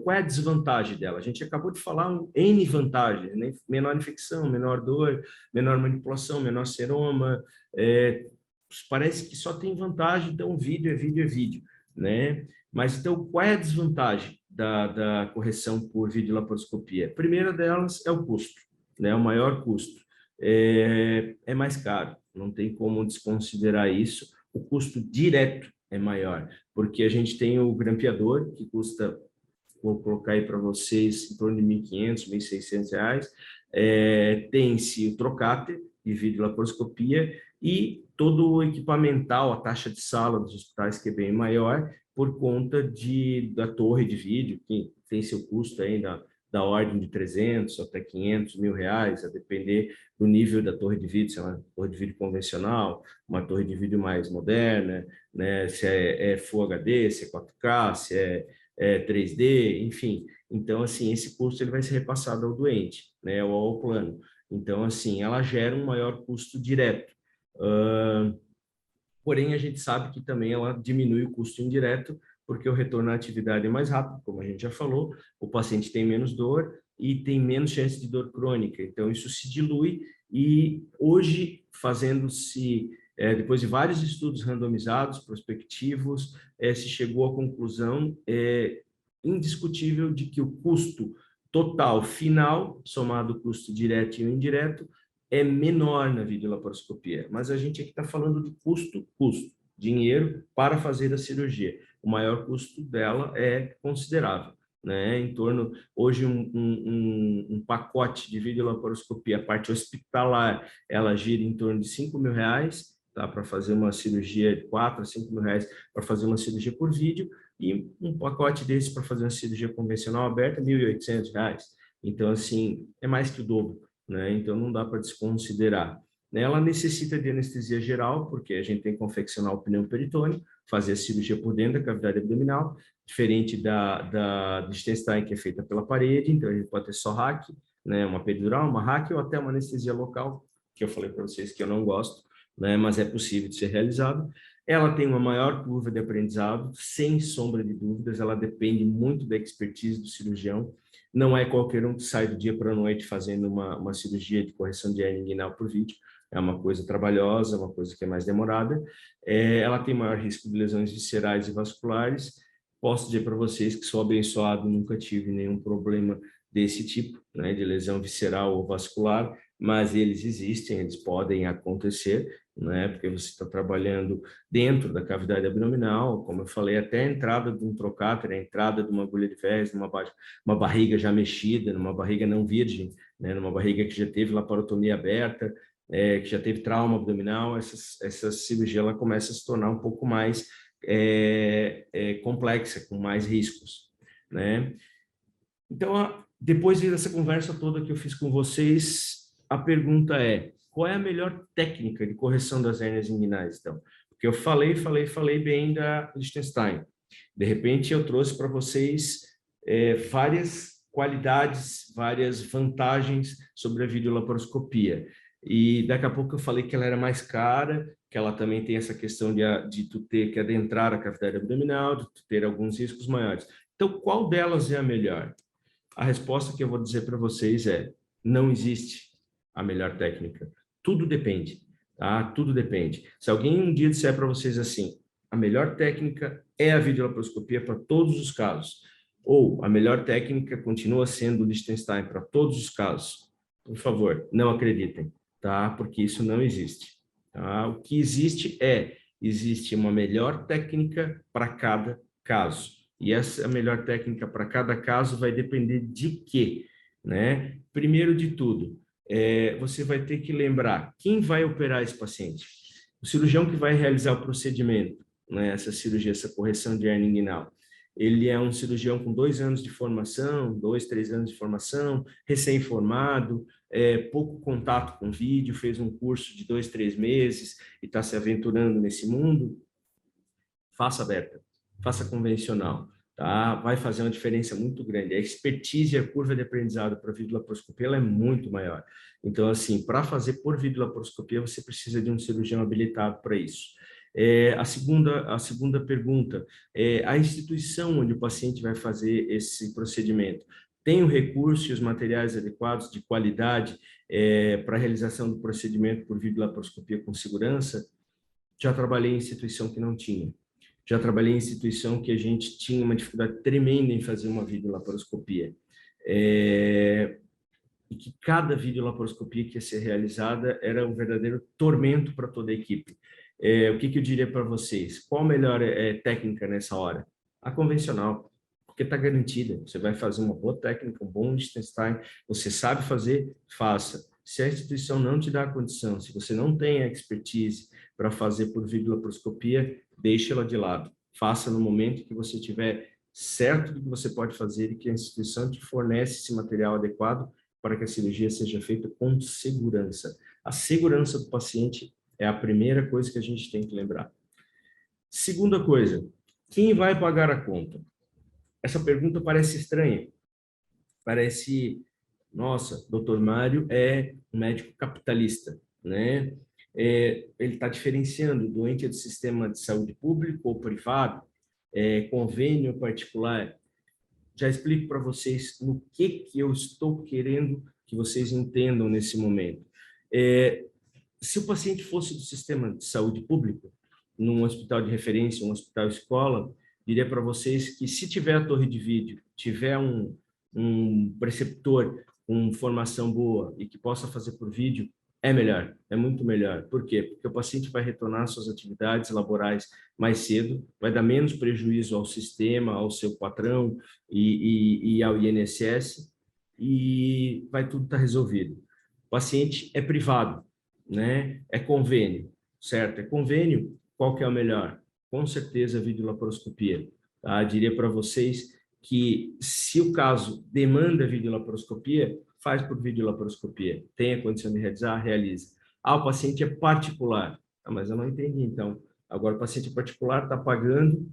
Qual é a desvantagem dela? A gente acabou de falar N vantagens, né? Menor infecção, menor dor, menor manipulação, menor seroma. Parece que só tem vantagem, então vídeo é vídeo é vídeo, né? Mas então qual é a desvantagem da correção por videolaparoscopia? A primeira delas é o custo, né? O maior custo. É mais caro, não tem como desconsiderar isso. O custo direto é maior, porque a gente tem o grampeador, que custa, vou colocar aí para vocês, em torno de R$ 1.500, R$ 1.600. Tem-se o trocáter de videolaparoscopia e todo o equipamental, a taxa de sala dos hospitais, que é bem maior, por conta da torre de vídeo, que tem seu custo ainda da ordem de 300 até 500 mil reais, a depender do nível da torre de vídeo, se é uma torre de vídeo convencional, uma torre de vídeo mais moderna, né? Se é Full HD, se é 4K, se é 3D, enfim. Então, assim, esse custo ele vai ser repassado ao doente, né, ou ao plano. Então, assim, ela gera um maior custo direto. Porém, a gente sabe que também ela diminui o custo indireto, porque o retorno à atividade é mais rápido, como a gente já falou, o paciente tem menos dor e tem menos chance de dor crônica. Então, isso se dilui e hoje, fazendo-se, depois de vários estudos randomizados, prospectivos, se chegou à conclusão indiscutível de que o custo total final, somado o custo direto e o indireto, é menor na videolaparoscopia, mas a gente aqui está falando de custo, dinheiro para fazer a cirurgia. O maior custo dela é considerável, né? Em torno, hoje, um pacote de videolaparoscopia, a parte hospitalar, ela gira em torno de R$ 5.000, tá? Para fazer uma cirurgia de R$ 4.000 a R$ 5.000 para fazer uma cirurgia por vídeo, e um pacote desse para fazer uma cirurgia convencional aberta, R$ 1.800. Então, assim, é mais que o dobro, né? Então não dá para desconsiderar. né? Ela necessita de anestesia geral, porque a gente tem que confeccionar o pneu peritônio, fazer a cirurgia por dentro da cavidade abdominal, diferente da Liechtenstein, que é feita pela parede, então a gente pode ter só hack, né? Uma peridural, uma hack ou até uma anestesia local, que eu falei para vocês que eu não gosto, né? Mas é possível de ser realizado. Ela tem uma maior curva de aprendizado, sem sombra de dúvidas, ela depende muito da expertise do cirurgião. Não é qualquer um que sai do dia para a noite fazendo uma cirurgia de correção de hernia inguinal por vídeo. É uma coisa trabalhosa, uma coisa que é mais demorada. Ela tem maior risco de lesões viscerais e vasculares. Posso dizer para vocês que sou abençoado, nunca tive nenhum problema desse tipo, né, de lesão visceral ou vascular, mas eles existem, eles podem acontecer, né, porque você está trabalhando dentro da cavidade abdominal, como eu falei, até a entrada de um trocáter, a entrada de uma agulha de Fez, uma barriga já mexida, numa barriga não virgem, né, numa barriga que já teve laparotomia aberta, que já teve trauma abdominal, essa cirurgia ela começa a se tornar um pouco mais complexa, com mais riscos, né? Então, depois dessa conversa toda que eu fiz com vocês, a pergunta é: qual é a melhor técnica de correção das hérnias inguinais, então? Porque eu falei bem da Liechtenstein. De repente, eu trouxe para vocês várias qualidades, várias vantagens sobre a videolaparoscopia. E daqui a pouco eu falei que ela era mais cara, que ela também tem essa questão de tu ter que adentrar a cavidade abdominal, de tu ter alguns riscos maiores. Então, qual delas é a melhor? A resposta que eu vou dizer para vocês é: não existe a melhor técnica. Tudo depende, tá? Tudo depende. Se alguém um dia disser para vocês assim: a melhor técnica é a videolaparoscopia para todos os casos, ou a melhor técnica continua sendo o Liechtenstein para todos os casos, por favor, não acreditem, tá? Porque isso não existe, tá? O que existe uma melhor técnica para cada caso. E essa melhor técnica para cada caso vai depender de quê, né? Primeiro de tudo, você vai ter que lembrar quem vai operar esse paciente. O cirurgião que vai realizar o procedimento, né, essa cirurgia, essa correção de hernia inguinal, ele é um cirurgião com 2 anos de formação, 2, 3 anos de formação, recém-formado, pouco contato com vídeo, fez um curso de 2, 3 meses e está se aventurando nesse mundo. Faça aberta, faça convencional, tá? Vai fazer uma diferença muito grande. A expertise e a curva de aprendizado para a videolaparoscopia ela é muito maior. Então, assim, para fazer por videolaparoscopia, você precisa de um cirurgião habilitado para isso. A segunda pergunta, a instituição onde o paciente vai fazer esse procedimento tem o recurso e os materiais adequados de qualidade para a realização do procedimento por videolaparoscopia com segurança? Já trabalhei em instituição que não tinha. Já trabalhei em instituição que a gente tinha uma dificuldade tremenda em fazer uma videolaparoscopia. E que cada videolaparoscopia que ia ser realizada era um verdadeiro tormento para toda a equipe. O que eu diria para vocês? Qual a melhor técnica nessa hora? A convencional, porque está garantida. Você vai fazer uma boa técnica, um bom Liechtenstein, você sabe fazer, faça. Se a instituição não te dá a condição, se você não tem a expertise para fazer por videolaparoscopia, deixe ela de lado. Faça no momento que você tiver certo do que você pode fazer e que a instituição te fornece esse material adequado para que a cirurgia seja feita com segurança. A segurança do paciente é a primeira coisa que a gente tem que lembrar. Segunda coisa, quem vai pagar a conta? Essa pergunta parece estranha. Parece, nossa, doutor Mário é um médico capitalista, né? Ele está diferenciando doente do sistema de saúde público ou privado, convênio particular. Já explico para vocês no que eu estou querendo que vocês entendam nesse momento. Se o paciente fosse do sistema de saúde público, num hospital de referência, um hospital escola, diria para vocês que se tiver a torre de vídeo, tiver um preceptor com formação boa e que possa fazer por vídeo, é melhor, é muito melhor. Por quê? Porque o paciente vai retornar às suas atividades laborais mais cedo, vai dar menos prejuízo ao sistema, ao seu patrão e ao INSS, e vai tudo estar resolvido. O paciente é privado, né? É convênio, certo? É convênio, qual que é o melhor? Com certeza a videolaparoscopia, tá? Diria para vocês que se o caso demanda videolaparoscopia, faz por videolaparoscopia. Tem a condição de realizar, realiza. Ah, o paciente é particular. Ah, mas eu não entendi, então. Agora, o paciente particular está pagando,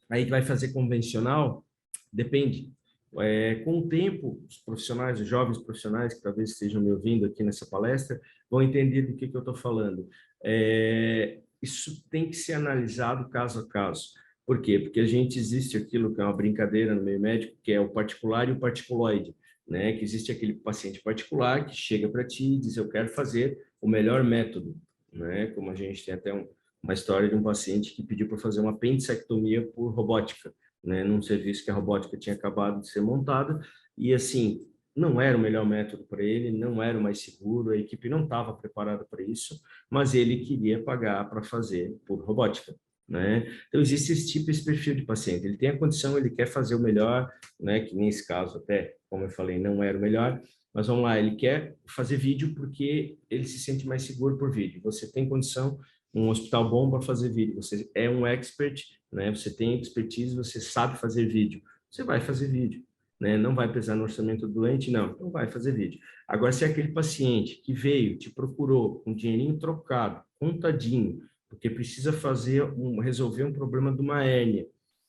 aí vai fazer convencional? Depende. Com o tempo, os profissionais, os jovens profissionais que talvez estejam me ouvindo aqui nessa palestra, vão entender do que eu estou falando. Isso tem que ser analisado caso a caso. Por quê? Porque existe aquilo que é uma brincadeira no meio médico, que é o particular e o particuloide, né? Que existe aquele paciente particular que chega para ti e diz, eu quero fazer o melhor método, né? Como a gente tem até uma história de um paciente que pediu para fazer uma apendicectomia por robótica, né, num serviço que a robótica tinha acabado de ser montada, e assim, não era o melhor método para ele, não era o mais seguro, a equipe não estava preparada para isso, mas ele queria pagar para fazer por robótica, né? Então, existe esse tipo, esse perfil de paciente, ele tem a condição, ele quer fazer o melhor, né, que nesse caso até, como eu falei, não era o melhor, mas vamos lá, ele quer fazer vídeo porque ele se sente mais seguro por vídeo. Você tem condição, um hospital bom para fazer vídeo, você é um expert, né? Você tem expertise, você sabe fazer vídeo, você vai fazer vídeo, né? Não vai pesar no orçamento do doente, não vai fazer vídeo. Agora, se é aquele paciente que veio, te procurou com dinheirinho trocado, contadinho, porque precisa resolver um problema de uma hérnia,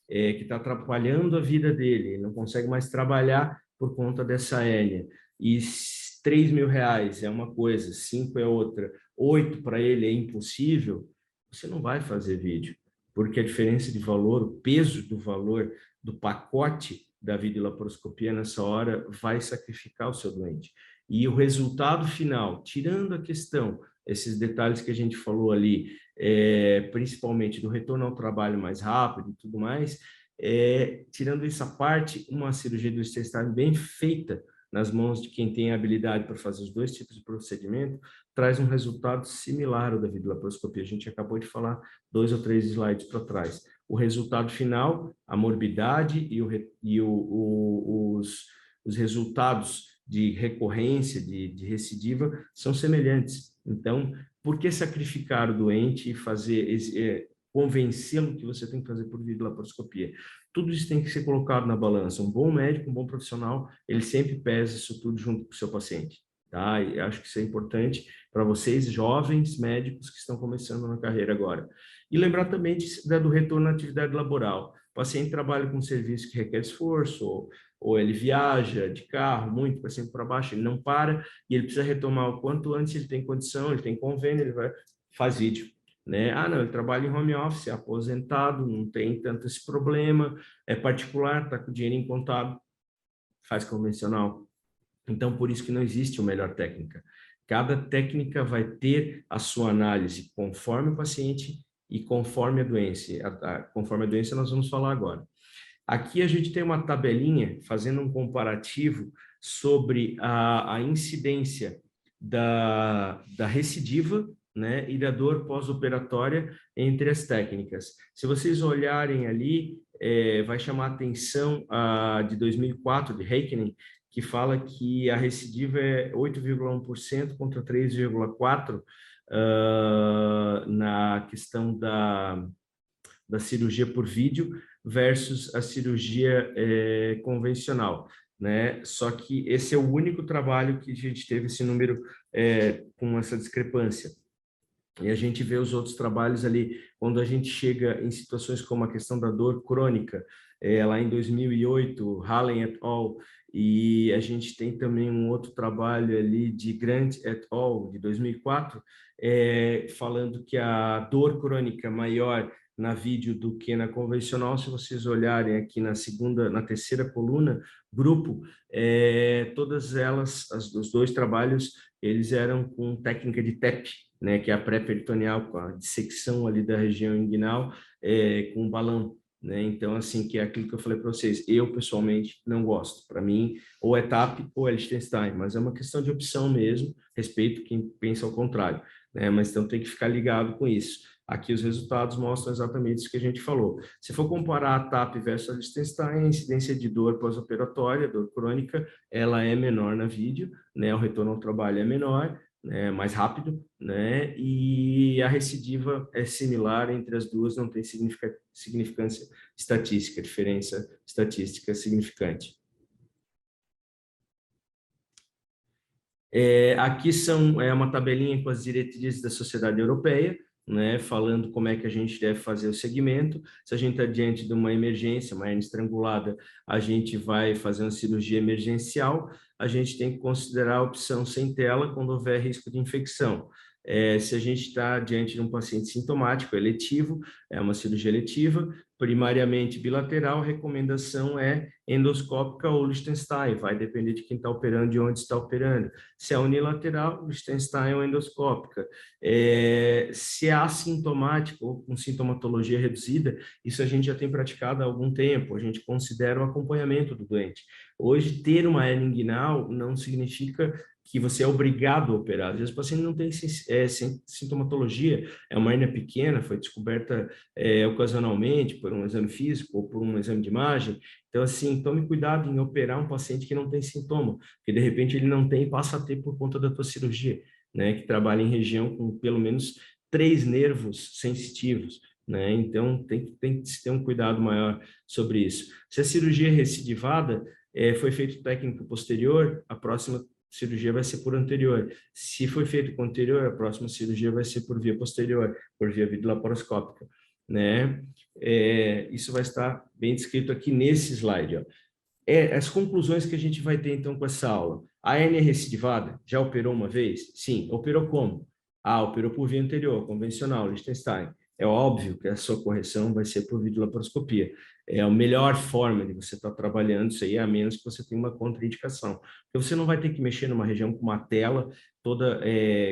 que está atrapalhando a vida dele, ele não consegue mais trabalhar por conta dessa hérnia, e 3 mil reais é uma coisa, 5 é outra, 8 para ele é impossível, você não vai fazer vídeo, porque a diferença de valor, o peso do valor do pacote da videolaparoscopia nessa hora vai sacrificar o seu doente. E o resultado final, tirando a questão, esses detalhes que a gente falou ali, principalmente do retorno ao trabalho mais rápido e tudo mais, tirando essa parte, uma cirurgia do Liechtenstein bem feita nas mãos de quem tem habilidade para fazer os dois tipos de procedimento, traz um resultado similar ao da videolaparoscopia. A gente acabou de falar 2 ou 3 slides para trás. O resultado final, a morbidade os resultados de recorrência, de recidiva, são semelhantes. Então, por que sacrificar o doente e convencê-lo que você tem que fazer por videolaparoscopia? Tudo isso tem que ser colocado na balança. Um bom médico, um bom profissional, ele sempre pesa isso tudo junto com o seu paciente. Tá? E acho que isso é importante para vocês, jovens médicos que estão começando na carreira agora. E lembrar também do retorno à atividade laboral. O paciente trabalha com um serviço que requer esforço, ou ele viaja de carro muito para cima e para baixo, ele não para, e ele precisa retomar o quanto antes, ele tem condição, ele tem convênio, faz vídeo. Né? Ah, não, ele trabalha em home office, é aposentado, não tem tanto esse problema, é particular, está com o dinheiro contado, faz convencional. Então, por isso que não existe uma melhor técnica. Cada técnica vai ter a sua análise conforme o paciente e conforme a doença. Conforme a doença, nós vamos falar agora. Aqui a gente tem uma tabelinha fazendo um comparativo sobre a incidência da recidiva, né, e da dor pós-operatória entre as técnicas. Se vocês olharem ali, vai chamar a atenção de 2004, de Heikkinen, que fala que a recidiva é 8,1% contra 3,4% na questão da cirurgia por vídeo versus a cirurgia convencional, né? Só que esse é o único trabalho que a gente teve esse número com essa discrepância. E a gente vê os outros trabalhos ali, quando a gente chega em situações como a questão da dor crônica, lá em 2008, Hallen et al., e a gente tem também um outro trabalho ali de Grant et al., de 2004, falando que a dor crônica maior na vídeo do que na convencional. Se vocês olharem aqui na terceira coluna, grupo, todas elas, os dois trabalhos, eles eram com técnica de TEP, né, que é a pré-peritoneal, com a dissecção ali da região inguinal, com balão, né? Então, assim, que é aquilo que eu falei para vocês, eu pessoalmente não gosto. Para mim, ou é TAP ou é Liechtenstein, mas é uma questão de opção mesmo, respeito quem pensa ao contrário, né? Mas então tem que ficar ligado com isso. Aqui os resultados mostram exatamente isso que a gente falou. Se for comparar a TAP versus a Liechtenstein, a incidência de dor pós-operatória, dor crônica, ela é menor na vídeo, né? O retorno ao trabalho é menor, mais rápido, né? E a recidiva é similar entre as duas, não tem significância estatística, diferença estatística significante. Aqui é uma tabelinha com as diretrizes da Sociedade Europeia, né, falando como é que a gente deve fazer o segmento. Se a gente está diante de uma emergência, uma hernia estrangulada, a gente vai fazer uma cirurgia emergencial, a gente tem que considerar a opção sem tela quando houver risco de infecção. Se a gente está diante de um paciente sintomático, eletivo, é uma cirurgia eletiva, primariamente bilateral, a recomendação é endoscópica ou Liechtenstein, vai depender de quem está operando, de onde está operando. Se é unilateral, Liechtenstein ou endoscópica. Se é assintomático ou com sintomatologia reduzida, isso a gente já tem praticado há algum tempo, a gente considera o acompanhamento do doente. Hoje, ter uma hernia inguinal não significa que você é obrigado a operar. Às vezes o paciente não tem sintomatologia, é uma hernia pequena, foi descoberta ocasionalmente por um exame físico ou por um exame de imagem. Então, assim, tome cuidado em operar um paciente que não tem sintoma, porque de repente ele não tem e passa a ter por conta da tua cirurgia, né? Que trabalha em região com pelo menos 3 nervos sensitivos, né? Então, tem que ter um cuidado maior sobre isso. Se a cirurgia é recidivada, foi feito técnico posterior, a próxima cirurgia vai ser por anterior. Se foi feito com anterior, a próxima cirurgia vai ser por via posterior, por via videolaparoscópica, né? Isso vai estar bem descrito aqui nesse slide, ó. As conclusões que a gente vai ter, então, com essa aula. A hernia recidivada, já operou uma vez? Sim. Operou como? Operou por via anterior, convencional, Liechtenstein. É óbvio que a sua correção vai ser por videolaparoscopia. É a melhor forma de você estar trabalhando isso aí, a menos que você tenha uma contraindicação. Porque você não vai ter que mexer numa região com uma tela toda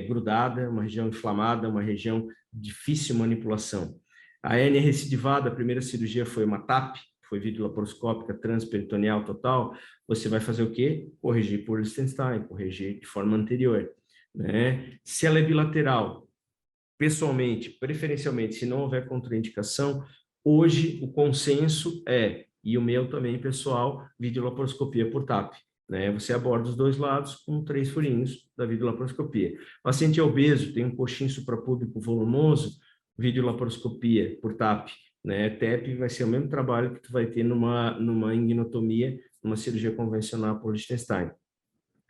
grudada, uma região inflamada, uma região de difícil manipulação. A hernia recidivada, a primeira cirurgia foi uma TAP, foi videolaparoscópica, transperitoneal total, você vai fazer o quê? Corrigir por Liechtenstein, corrigir de forma anterior, né? Se ela é bilateral, pessoalmente, preferencialmente, se não houver contraindicação, hoje o consenso e o meu também pessoal, videolaparoscopia por TAP. Né? Você aborda os dois lados com 3 furinhos da videolaparoscopia. O paciente é obeso, tem um coxim suprapúbico volumoso, videolaparoscopia por TAP. Né? TEP vai ser o mesmo trabalho que tu vai ter numa inguinotomia, numa cirurgia convencional por Liechtenstein.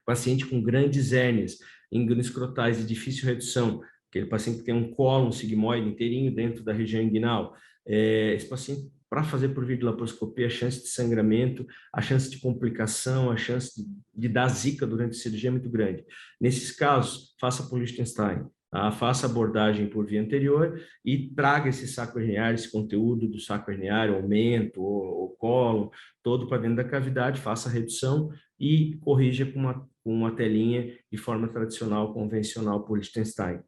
Paciente com grandes hérnias, inguinoescrotais de difícil redução, aquele paciente que tem um cólon sigmoide inteirinho dentro da região inguinal. Esse paciente, para fazer por videolaparoscopia, a chance de sangramento, a chance de complicação, a chance de dar zika durante a cirurgia é muito grande. Nesses casos, faça por Liechtenstein. Faça abordagem por via anterior e traga esse saco herniário, esse conteúdo do saco herniário, aumento, ou colo, todo para dentro da cavidade, faça a redução e corrija com uma telinha de forma tradicional, convencional por Liechtenstein.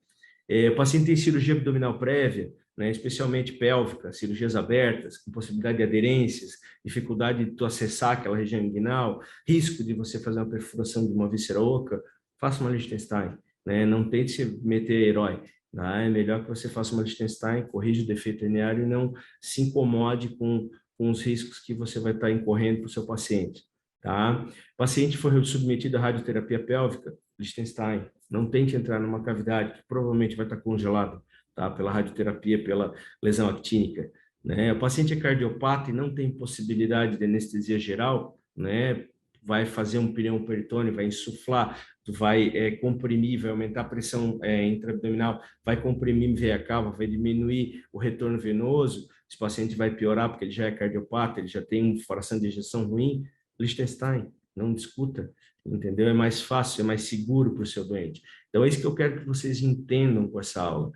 O paciente tem cirurgia abdominal prévia, né, especialmente pélvica, cirurgias abertas, com possibilidade de aderências, dificuldade de tu acessar aquela região inguinal, risco de você fazer uma perfuração de uma víscera oca, faça uma Liechtenstein. Né? Não tente se meter herói. Tá? É melhor que você faça uma Liechtenstein, corrija o defeito herniário e não se incomode com os riscos que você vai estar incorrendo para o seu paciente. Tá? O paciente foi submetido à radioterapia pélvica, Liechtenstein. Não tente entrar numa cavidade que provavelmente vai estar congelada, tá? Pela radioterapia, pela lesão actínica. Né? O paciente é cardiopata e não tem possibilidade de anestesia geral, né? Vai fazer um pirão peritônio, vai insuflar, vai comprimir, vai aumentar a pressão intraabdominal, vai comprimir veia cava, vai diminuir o retorno venoso. Esse paciente vai piorar porque ele já é cardiopata, ele já tem uma fração de ejeção ruim. Liechtenstein, não discuta, entendeu? É mais fácil, é mais seguro para o seu doente. Então, é isso que eu quero que vocês entendam com essa aula.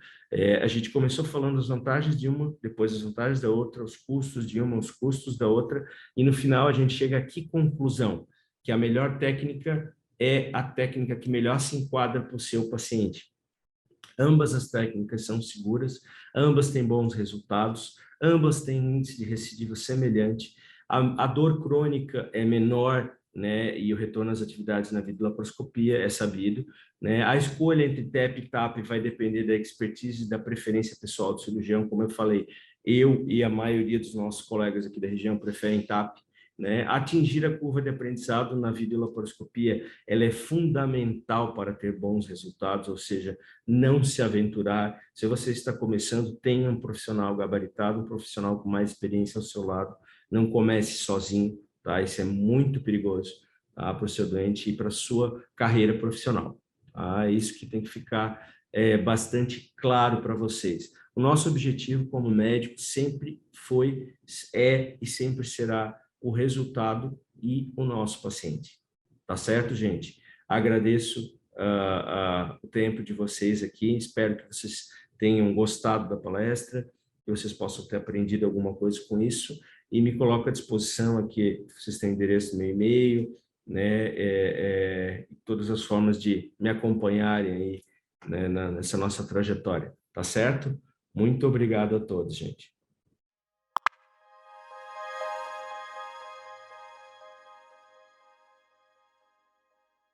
A gente começou falando as vantagens de uma, depois as vantagens da outra, os custos de uma, os custos da outra, e no final a gente chega a que conclusão? Que a melhor técnica é a técnica que melhor se enquadra para o seu paciente. Ambas as técnicas são seguras, ambas têm bons resultados, ambas têm índice de recidiva semelhante, a dor crônica é menor, né, e o retorno às atividades na videolaparoscopia é sabido, né? A escolha entre TEP e TAP vai depender da expertise e da preferência pessoal do cirurgião, como eu falei, eu e a maioria dos nossos colegas aqui da região preferem TAP, né? Atingir a curva de aprendizado na videolaparoscopia, ela é fundamental para ter bons resultados, ou seja, não se aventurar. Se você está começando, tenha um profissional gabaritado, um profissional com mais experiência ao seu lado. Não comece sozinho, tá? Isso é muito perigoso, para o seu doente e para a sua carreira profissional. Tá? É isso que tem que ficar bastante claro para vocês. O nosso objetivo como médico sempre foi, é e sempre será o resultado e o nosso paciente. Tá certo, gente? Agradeço o tempo de vocês aqui, espero que vocês tenham gostado da palestra, que vocês possam ter aprendido alguma coisa com isso, e me coloco à disposição aqui, vocês têm endereço no meu e-mail, né, todas as formas de me acompanharem aí, né, nessa nossa trajetória, tá certo? Muito obrigado a todos, gente.